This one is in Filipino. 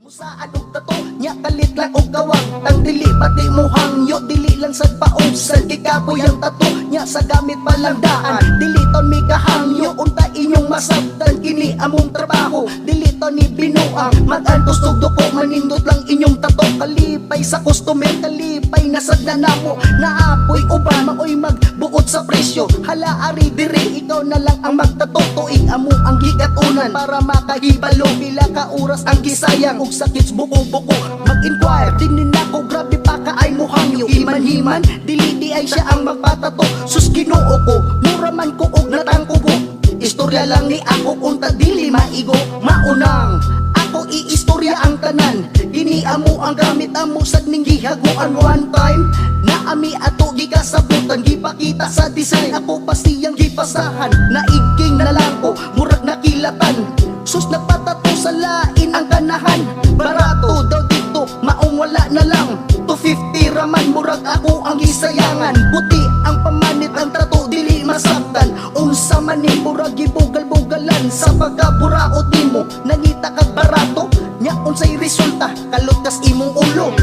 Sa anong tato, nya kalit lang og gawang tang dili pati mo hangyo, dili lang sad paong sad kikapoy ang tato, nya sa gamit palang daan. Dili ton mi kahangyo, unta inyong masabtan kini among trabaho. Dili ton ni binuang, mag-antos tugdo ko manindot lang inyong tato. Kalipay sa customer, kalipay na sad na namo, naapoy uban maoy magbuot sa presyo. Hala ari diri, ikaw na lang ang magtato, tuig amo ang gigatunan para makahibalo. Pila ka oras ang gisayang ug sakits buko-buko, mag-inquire dinin ako, grabe pa ka ay mo hangyo. Himan-himan, dili di ay siya ang magpatato. Sus Ginoo ko, mura man ko og natangkubo. Istorya lang ni ako unta dili maigo. Maunang ako iistorya ang tanan, kini amo ang gamit amo sad ning gihaguan. One time na ami ato gigasabutan, gipakita sa design, ako pa siyang gipasahan. Naigking na lang ko, murag nakilatan. Sus nagpatato sa lain ang ganahan, barato daw dito, maong wala na lang. 250 raman, murag ako ang gisayangan. Puti ang pamanit, ang tato dili masabtan. Unsa man ni murag gibugal-bugalan, sa pagkaburaot nimo nangita kag barato, nya unsay resulta, kalot kas imong ulo.